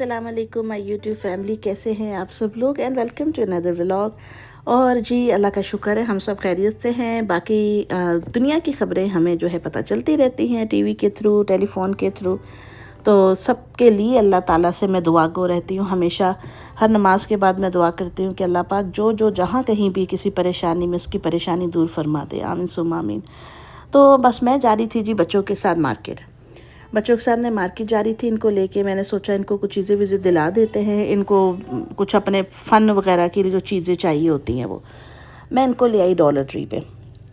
अस्सलाम वालेकुम my YouTube family, कैसे हैं आप सब लोग and welcome to another vlog. और जी अल्लाह का शुक्र है हम सब खैरियत से हैं। बाकी दुनिया की ख़बरें हमें जो है पता चलती रहती हैं टीवी के थ्रू, टेलीफोन के थ्रू। तो सबके लिए अल्लाह ताला से मैं दुआ गो रहती हूँ हमेशा। हर नमाज के बाद मैं दुआ करती हूँ कि अल्लाह पाक जो जो जहाँ कहीं भी किसी परेशानी में उसकी परेशानी दूर फरमा दे, आमीन सुम्मा आमीन। तो बस मैं जा रही थी जी बच्चों के साथ मार्केट। बच्चों के सामने मार्केट जा रही थी, इनको लेके मैंने सोचा इनको कुछ चीज़ें विज़िट दिला देते हैं। इनको कुछ अपने फ़न वगैरह की जो चीज़ें चाहिए होती हैं वो मैं इनको ले आई डॉलर ट्री पे।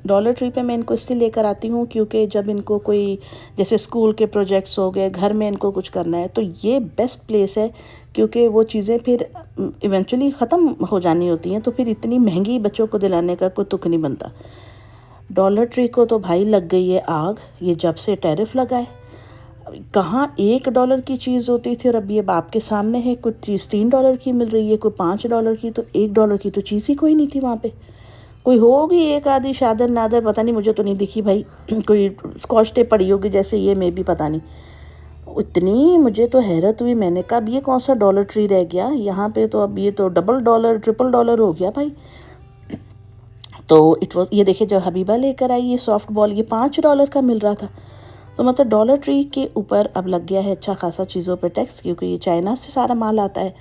डॉलर ट्री पे मैं इनको इसलिए लेकर आती हूँ क्योंकि जब इनको कोई जैसे स्कूल के प्रोजेक्ट्स हो गए, घर में इनको कुछ करना है, तो ये बेस्ट प्लेस है क्योंकि वो चीज़ें फिर इवेंचुअली ख़त्म हो जानी होती हैं। तो फिर इतनी महंगी बच्चों को दिलाने का कोई तुक नहीं बनता। डॉलर ट्री को तो भाई लग गई है आग, ये जब से टैरिफ लगा है। कहाँ $1 की चीज़ होती थी और अब ये बाप के सामने है कुछ चीज़ $3 की मिल रही है, कोई $5 की, तो $1 की तो चीज़ ही कोई नहीं थी वहाँ पे। कोई होगी एक आधी शादर नादर, पता नहीं, मुझे तो नहीं दिखी भाई। कोई स्कॉच टेप पड़ी होगी जैसे ये, में भी पता नहीं। इतनी मुझे तो हैरत हुई, मैंने कहा अब ये कौन सा डॉलर ट्री रह गया यहाँ पे, तो अब ये तो $डबल $ट्रिपल हो गया भाई। तो इट वॉज, ये देखिए जो हबीबा लेकर आई ये सॉफ्ट बॉल, ये $5 का मिल रहा था। तो मतलब डॉलर ट्री के ऊपर अब लग गया है अच्छा खासा चीज़ों पे टैक्स, क्योंकि ये चाइना से सारा माल आता है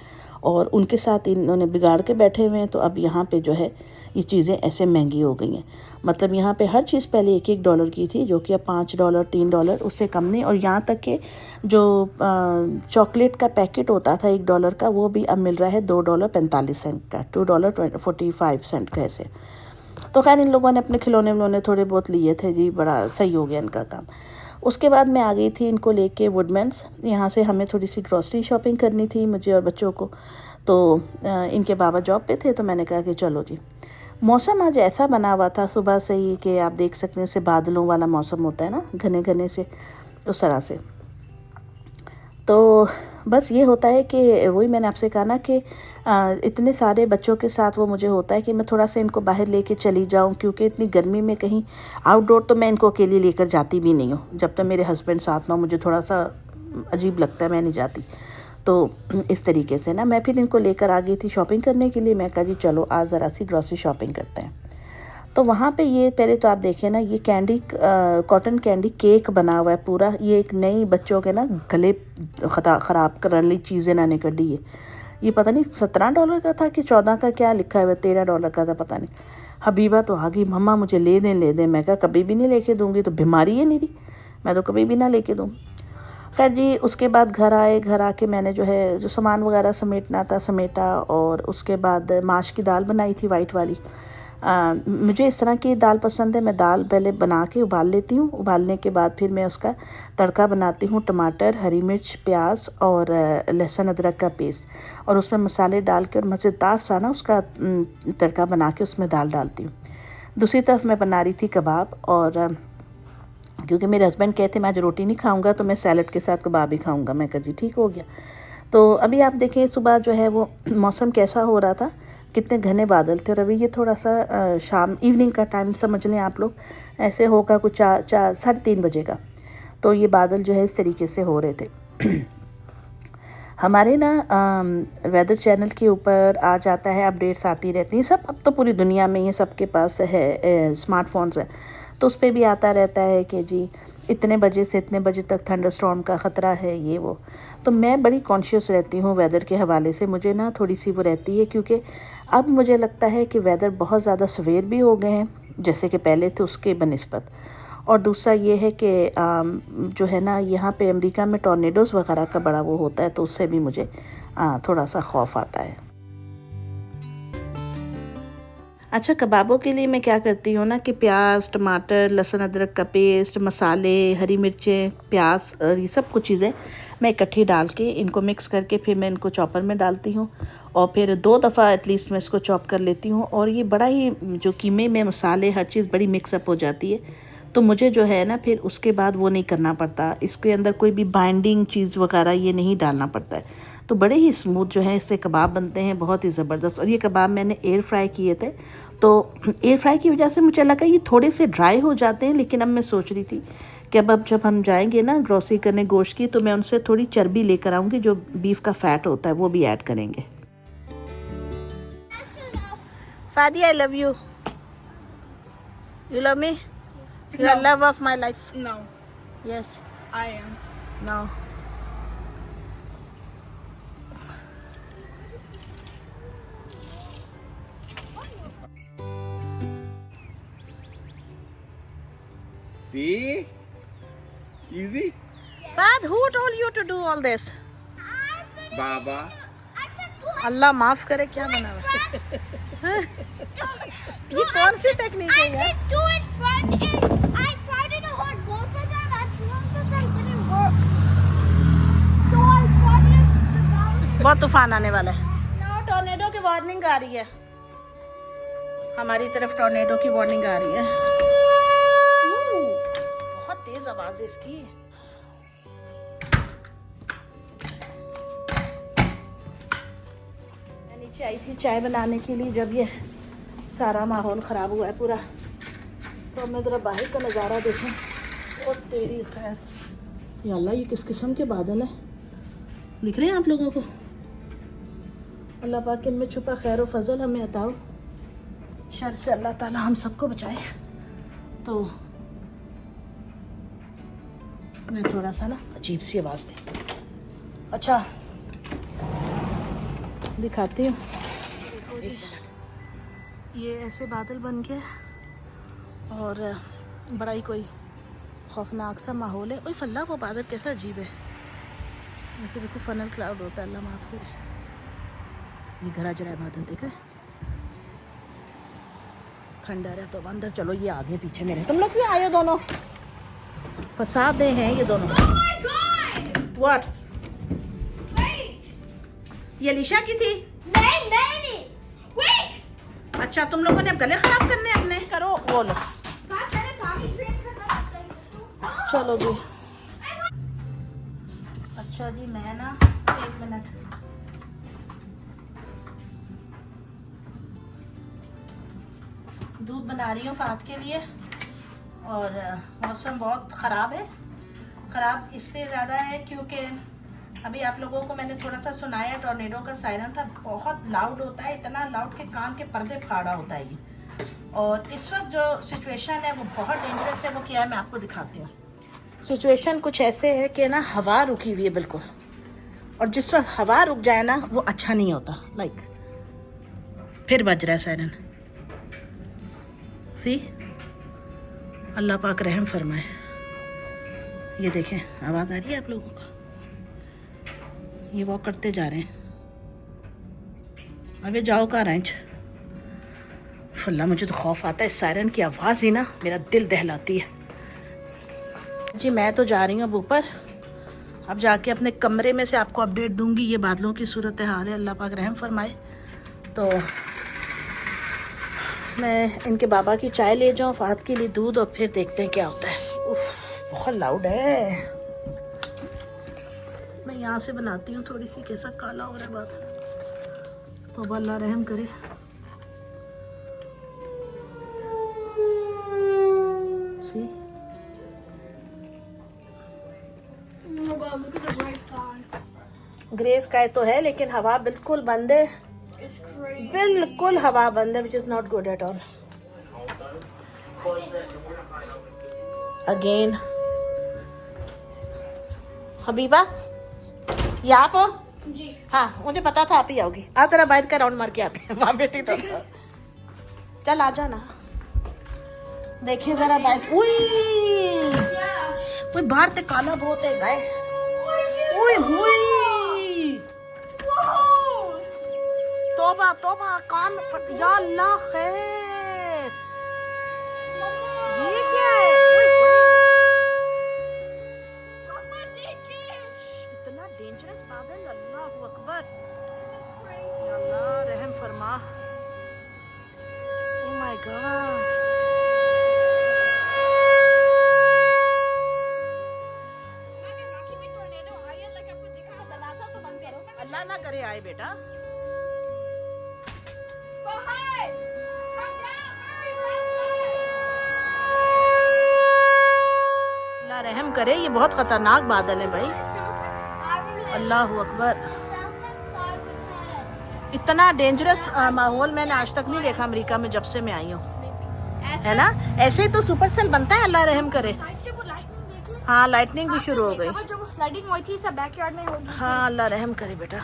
और उनके साथ इन्होंने बिगाड़ के बैठे हुए हैं। तो अब यहाँ पे जो है ये चीज़ें ऐसे महंगी हो गई हैं। मतलब यहाँ पे हर चीज़ पहले $1 की थी जो कि अब $5 $3 उससे कम नहीं। और यहाँ तक कि जो चॉकलेट का पैकेट होता था $1 का, वो भी अब मिल रहा है $2.45 का, $2.45 का ऐसे। तो खैर इन लोगों ने अपने खिलौने विलौने थोड़े बहुत लिए थे जी, बड़ा सही हो गया इनका काम। उसके बाद मैं आ गई थी इनको लेके वुडमैन्स। यहाँ से हमें थोड़ी सी ग्रॉसरी शॉपिंग करनी थी मुझे और बच्चों को। तो इनके बाबा जॉब पे थे तो मैंने कहा कि चलो जी। मौसम आज ऐसा बना हुआ था सुबह से ही कि आप देख सकते हैं, जैसे बादलों वाला मौसम होता है ना, घने घने से, उस तरह से। तो बस ये होता है कि वही मैंने आपसे कहा ना कि इतने सारे बच्चों के साथ वो मुझे होता है कि मैं थोड़ा सा इनको बाहर लेके चली जाऊं, क्योंकि इतनी गर्मी में कहीं आउटडोर तो मैं इनको अकेले लेकर जाती भी नहीं हूँ। जब तक मेरे हस्बैंड साथ ना हो मुझे थोड़ा सा अजीब लगता है, मैं नहीं जाती। तो इस तरीके से ना मैं फिर इनको लेकर आ गई थी शॉपिंग करने के लिए। मैं कहा जी चलो आज ज़रा सी ग्रॉसरी शॉपिंग करते हैं। तो वहाँ पे ये पहले तो आप देखें ना, ये कैंडी कॉटन कैंडी केक बना हुआ है पूरा। ये एक नई बच्चों के ना गले ख़राब करने वाली चीज़ें ना निकली है। ये पता नहीं $17 का था कि 14 का, क्या लिखा है, $13 का था, पता नहीं। हबीबा तो आ गई, मम्मा मुझे ले दें। मैं कहा कभी भी नहीं लेके दूँगी, तो बीमारी है मेरी, मैं तो कभी भी ना लेके दूँ। खैर जी उसके बाद घर आए, घर आके मैंने जो है जो सामान वगैरह समेटना था समेटा। और उसके बाद माश की दाल बनाई थी वाइट वाली। मुझे इस तरह की दाल पसंद है। मैं दाल पहले बना के उबाल लेती हूँ, उबालने के बाद फिर मैं उसका तड़का बनाती हूँ, टमाटर, हरी मिर्च, प्याज और लहसुन अदरक का पेस्ट, और उसमें मसाले डाल के और मज़ेदार सा ना उसका तड़का बना के उसमें दाल डालती हूँ। दूसरी तरफ मैं बना रही थी कबाब, और क्योंकि मेरे हस्बैंड कहते मैं आज रोटी नहीं खाऊंगा तो मैं सैलड के साथ कबाब ही खाऊंगा। मैं कहा जी ठीक हो गया। तो अभी आप देखें सुबह जो है वो मौसम कैसा हो रहा था, कितने घने बादल थे। और अभी ये थोड़ा सा शाम इवनिंग का टाइम समझ लें आप लोग, ऐसे होगा कुछ 3:30 बजे का। तो ये बादल जो है इस तरीके से हो रहे थे। हमारे ना वेदर चैनल के ऊपर आ जाता है, अपडेट्स आती रहती हैं सब। अब तो पूरी दुनिया में ये सबके पास है स्मार्टफोन्स है, तो उस पर भी आता रहता है कि जी इतने बजे से इतने बजे तक थंडरस्टॉर्म का ख़तरा है, ये वो। तो मैं बड़ी कॉन्शियस रहती हूँ वेदर के हवाले से, मुझे ना थोड़ी सी वो रहती है, क्योंकि अब मुझे लगता है कि वेदर बहुत ज़्यादा सवेर भी हो गए हैं जैसे कि पहले थे उसके बनिस्बत। और दूसरा ये है कि जो है ना यहाँ पे अमेरिका में टॉर्नेडोज़ वगैरह का बड़ा वो होता है, तो उससे भी मुझे थोड़ा सा खौफ आता है। अच्छा, कबाबों के लिए मैं क्या करती हूँ ना कि प्याज, टमाटर, लहसुन अदरक का पेस्ट, मसाले, हरी मिर्चें, प्याज और ये सब कुछ चीज़ें मैं इकट्ठी डाल के इनको मिक्स करके फिर मैं इनको चॉपर में डालती हूँ, और फिर 2 दफ़ा एटलीस्ट मैं इसको चॉप कर लेती हूँ। और ये बड़ा ही जो कीमे में मसाले हर चीज़ बड़ी मिक्सअप हो जाती है, तो मुझे जो है ना फिर उसके बाद वो नहीं करना पड़ता, इसके अंदर कोई भी बाइंडिंग चीज़ वगैरह ये नहीं डालना पड़ता है। तो बड़े ही स्मूथ जो है इससे कबाब बनते हैं, बहुत ही ज़बरदस्त। और ये कबाब मैंने एयर फ्राई किए थे, तो एयर फ्राई की वजह से मुझे लगा ये थोड़े से ड्राई हो जाते हैं, लेकिन अब मैं सोच रही थी कि अब जब हम जाएंगे ना ग्रोसरी करने गोश्त की, तो मैं उनसे थोड़ी चर्बी लेकर आऊँगी, जो बीफ का फ़ैट होता है वो भी ऐड करेंगे। Fadi, I love you. You love me? You are love of my life. No, yes. I am. No. See? Easy? Fad, who told you to do all this? Baba. अल्लाह माफ करे, क्या बना हुआ है? ये कौन सी टेक्निक है यार? did two in front and I tried to hold both of them and both of them didn't work. So I tried the balance. बहुत तूफान आने वाला है। टॉर्नेडो की वार्निंग आ रही है, हमारी तरफ टॉर्नेडो की वार्निंग आ रही है। बहुत तेज आवाज है इसकी। मैं नीचे आई थी चाय बनाने के लिए, जब ये सारा माहौल ख़राब हुआ है पूरा, तो मैं ज़रा बाहर का नज़ारा देखूं। ओ तेरी खैर, या अल्लाह, ये किस किस्म के बादल हैं, दिख रहे हैं आप लोगों को? अल्लाह पाक इनमें छुपा खैर व फजल हमें अताओ, शर से अल्लाह ताला हम सबको बचाए। तो मैं थोड़ा सा ना अजीब सी आवाज़ दी। अच्छा दिखाती हूँ। ये ऐसे बादल बन गए और बड़ा ही कोई खौफनाक सा माहौल है। ओए फल्ला, वो बादल कैसा अजीब है, ऐसे देखो फनल क्लाउड होता है, अल्लाह माफ़ करे। ये घरा जरा बादल देखा है, खंडर है। तो अंदर चलो, ये आगे पीछे मेरे, तुम लोग भी आए हो, दोनों फसादे हैं ये दोनों। Oh my god! What? Wait! ये अलीशा की थी। नहीं। Wait! अच्छा, तुम लोगों ने अब गले खराब करने अपने, करो वो लो। बात मैंने पानी ड्रिंक करना चाहिए। चलो जी। अच्छा जी, मैं ना 1 मिनट, दूध बना रही हूँ फात के लिए, और मौसम बहुत ख़राब है। ख़राब इसलिए ज़्यादा है क्योंकि अभी आप लोगों को मैंने थोड़ा सा सुनाया, टॉर्नेडो का सायरन था, बहुत लाउड होता है, इतना लाउड के कान के पर्दे फाड़ा होता है ये। और इस वक्त जो सिचुएशन है वो बहुत डेंजरस है। वो क्या है मैं आपको दिखाती हूँ। सिचुएशन कुछ ऐसे है कि ना हवा रुकी हुई है बिल्कुल, और जिस वक्त हवा रुक जाए ना वो अच्छा नहीं होता। लाइक फिर बज रहा है सायरन। सी, अल्लाह पाक रहम फरमाए। ये देखें, आवाज़ आ रही है आप लोगों को? ये वॉक करते जा रहे हैं, अबे जाओ कहाँ रेंच। फल्ला, मुझे तो खौफ आता है, सायरन की आवाज़ ही ना मेरा दिल दहलाती है जी। मैं तो जा रही हूँ अब ऊपर, अब जाके अपने कमरे में से आपको अपडेट दूंगी। ये बादलों की सूरत हाल है, अल्लाह पाक रहम फरमाए। तो मैं इनके बाबा की चाय ले जाऊँ, फात के लिए दूध, और फिर देखते हैं क्या होता है। उफ, बहुत लाउड है। मैं यहाँ से बनाती हूँ थोड़ी सी, कैसा काला हो रहा है बात। तो अल्लाह रहम करे। सी, Oh god, look at the gray sky. Grey sky तो है, लेकिन हवा बिल्कुल बंद है, It's crazy. बिल्कुल हवा बंद है, which is not good at all. Again Habiba, ये आप हो? जी। हाँ, मुझे पता था आप ही आओगी। आ जरा बाहर का राउंड मार के आते हैं, माँ बेटी तो। चल आ जाना, देखिए जरा बाहर। कोई बाहर ते काला बहुत है गाय। ओए हुई, तौबा तौबा, कान फट, या अल्लाह खैर, ये क्या है? ओए इतना डेंजरस बादल, अल्लाह अकबर, या अल्लाह रहम फरमा। ओह माय गॉड, अल्लाह ना करे आए बेटा। Bahar! Come करे, ये बहुत खतरनाक बादल है भाई। अल्लाह अकबर, इतना डेंजरस माहौल मैंने आज तक नहीं देखा अमेरिका में जब से मैं आई हूँ, है ना। ऐसे ही तो सुपरसेल बनता है, अल्लाह रहम करे। हाँ, लाइटनिंग भी शुरू हो गई। जब फ्लडिंग हुई थी सब बैकयार्ड में होगी। हाँ, अल्लाह रहम करे बेटा।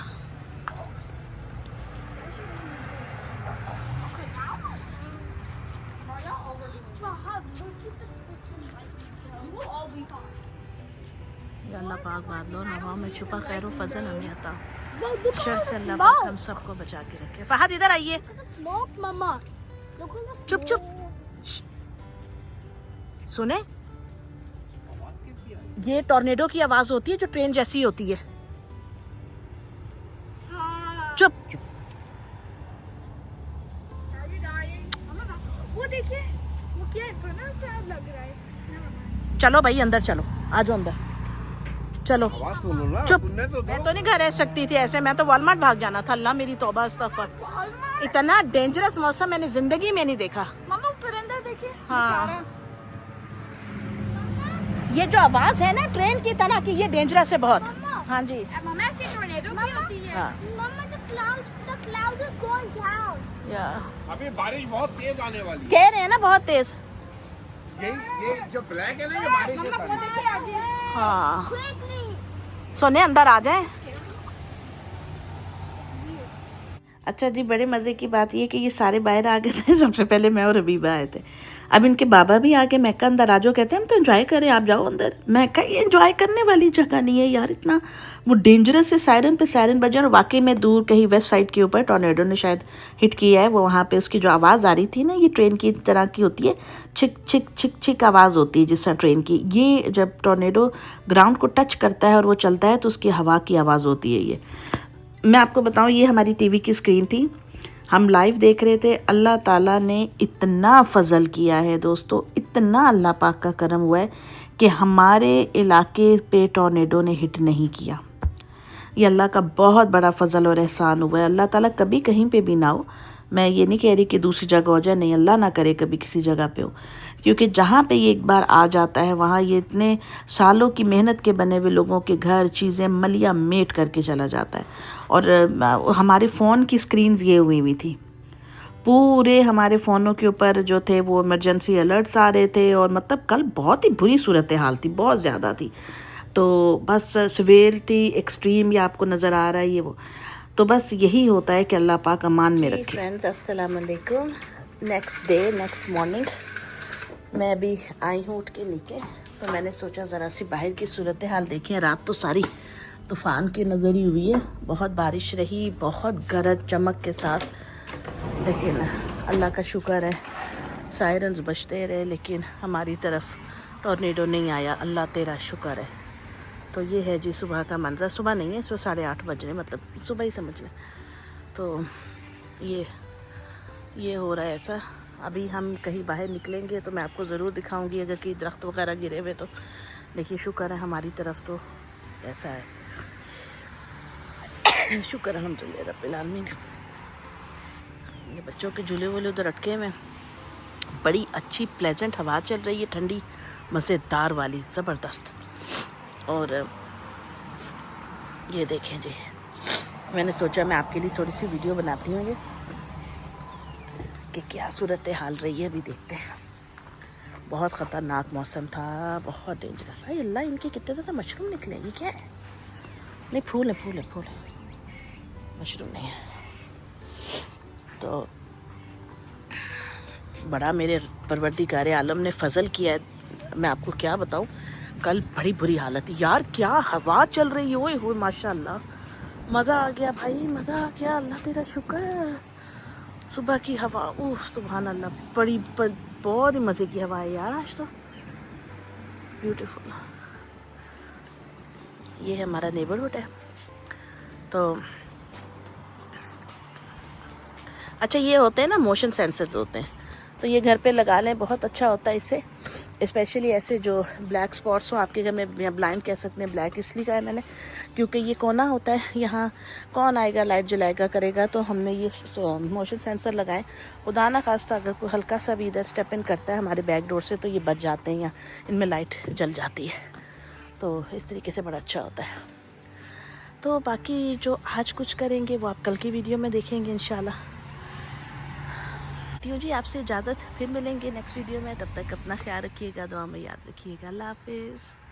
या अल्लाह पाक बादलों और हवाओं में छुपा खैर व फजल हमें अता हो। शर से अल्लाह पाक हम सबको बचा के रखे। फहद इधर आइए। चुप चुप, सुने, ये टॉर्नेडो की आवाज होती है जो ट्रेन जैसी होती है। चुप चुप। वो देखिए, वो क्या है, फनल क्लाउड लग रहा है। चलो भाई अंदर चलो, आ जाओ अंदर चलो। आवाज सुनो ना, चुप, सुनने तो मैं तो नहीं घर रह सकती थी ऐसे, मैं तो वॉलमार्ट भाग जाना था। अल्लाह मेरी तौबा इस्तग़फ़ार, इतना डेंजरस मौसम मैंने जिंदगी में नहीं देखा। मामा ऊपर अंदर देखिए। हाँ, ये जो आवाज है ना ट्रेन की तरह की, ये डेंजरस है बहुत। हाँ जी, मामा ऐसी टोर्नेडो की होती है। हाँ। मामा the cloud is going down। या अभी बारिश बहुत तेज आने वाली है। कह रहे हैं ना बहुत तेज। ये जो ब्लैक है ना, ये बारिश के साथ है। हाँ, सोने अंदर आ जाए। अच्छा जी, बड़े मज़े की बात ये कि ये सारे बाहर आ गए थे। सबसे पहले मैं और हबीबा आए थे। अब इनके बाबा भी आके, मैं कहा अंदर आ जाओ, कहते हैं हम तो एंजॉय करें, आप जाओ अंदर। मैं कहा ये एंजॉय करने वाली जगह नहीं है यार, इतना वो डेंजरस है। सायरन पे सायरन बजे, और वाकई में दूर कहीं वेस्ट साइड के ऊपर टॉर्नेडो ने शायद हिट किया है। वो वहाँ पे उसकी जो आवाज़ आ रही थी ना, ये ट्रेन की तरह की होती है, छिक छिक छिक छिक आवाज़ होती है जिस तरह ट्रेन की। ये जब टॉर्नेडो ग्राउंड को टच करता है और वो चलता है तो उसकी हवा की आवाज़ होती है। ये मैं आपको बताऊँ, ये हमारी टीवी की स्क्रीन थी, हम लाइव देख रहे थे। अल्लाह ताला ने इतना फजल किया है दोस्तों, इतना अल्लाह पाक का करम हुआ है कि हमारे इलाके पे टॉर्नेडो ने हिट नहीं किया। ये अल्लाह का बहुत बड़ा फजल और एहसान हुआ है। अल्लाह ताला कभी कहीं पे भी ना हो, मैं ये नहीं कह रही कि दूसरी जगह हो जाए, नहीं, अल्लाह ना करे कभी किसी जगह पे हो, क्योंकि जहाँ पे ये एक बार आ जाता है वहाँ ये इतने सालों की मेहनत के बने हुए लोगों के घर, चीज़ें मलिया मेट करके चला जाता है। और हमारे फ़ोन की स्क्रीन्स ये हुई थी, पूरे हमारे फ़ोनों के ऊपर जो थे वो इमरजेंसी अलर्ट्स आ रहे थे। और मतलब कल बहुत ही बुरी सूरत हाल थी, बहुत ज़्यादा थी। तो बस सिवियरिटी एक्सट्रीम ये आपको नज़र आ रहा है, ये वो तो बस यही होता है कि अल्लाह पाक अमान में रखे। फ्रेंड्स अस्सलाम वालेकुम। नेक्स्ट डे, नेक्स्ट मॉर्निंग मैं अभी आई हूँ उठ के नीचे, तो मैंने सोचा ज़रा सी बाहर की सूरत हाल देखें। रात तो सारी तूफ़ान की नज़र ही हुई है, बहुत बारिश रही, बहुत गरज चमक के साथ, लेकिन अल्लाह का शुक्र है सायरन्स बजते रहे, लेकिन हमारी तरफ टॉर्नेडो नहीं आया। अल्लाह तेरा शुक्र है। तो ये है जी सुबह का मंज़र। सुबह नहीं है, इसमें 8:30 बज रहे, मतलब सुबह ही समझ लें। तो ये हो रहा है ऐसा। अभी हम कहीं बाहर निकलेंगे तो मैं आपको ज़रूर दिखाऊंगी अगर कहीं दरख्त वगैरह गिरे हुए तो। देखिए शुक्र है हमारी तरफ तो ऐसा है, शुक्र अल्हम्दुलिल्लाह रब्बिल आलमीन। ये बच्चों के झूले वूले उधर अटके हुए, बड़ी अच्छी प्लेजेंट हवा चल रही है, ठंडी मज़ेदार वाली, ज़बरदस्त। और ये देखें जी, मैंने सोचा मैं आपके लिए थोड़ी सी वीडियो बनाती हूँ ये कि क्या सूरत हाल रही है। अभी देखते हैं, बहुत ख़तरनाक मौसम था, बहुत डेंजरस। अरे अल्लाह, इनके कितने ज़्यादा मशरूम निकले, ये क्या है? नहीं, फूल है, फूल है, फूल है, मशरूम नहीं है। तो बड़ा मेरे परवरदिगार आलम ने फजल किया है, मैं आपको क्या बताऊँ। कल बड़ी बुरी हालत यार, क्या हवा चल रही है, ओए होए माशाल्लाह, मज़ा आ गया भाई, मज़ा आ गया। अल्लाह तेरा शुक्र, सुबह की हवा, ओह सुभान अल्लाह, बहुत ही मज़े की हवा है यार आज तो, ब्यूटीफुल। ये हमारा नेबरहुड है। तो अच्छा, ये होते हैं ना मोशन सेंसर्स होते हैं, तो ये घर पे लगा लें, बहुत अच्छा होता है इससे। स्पेशली ऐसे जो ब्लैक स्पॉट्स हो आपके घर में, या ब्लाइंड कह सकते हैं, ब्लैक इसलिए कहा है मैंने क्योंकि ये कोना होता है, यहाँ कौन आएगा लाइट जलाएगा करेगा, तो हमने ये मोशन सेंसर लगाए। खुदा ना खास्ता अगर कोई हल्का सा भी इधर स्टेप इन करता है हमारे बैक डोर से तो ये बच जाते हैं या इनमें लाइट जल जाती है। तो इस तरीके से बड़ा अच्छा होता है। तो बाकी जो आज कुछ करेंगे वो आप कल की वीडियो में देखेंगे इंशाल्लाह। तो जी आपसे इजाज़त, फिर मिलेंगे नेक्स्ट वीडियो में। तब तक अपना ख्याल रखिएगा, दुआ में याद रखिएगा। अल्लाह हाफिज़।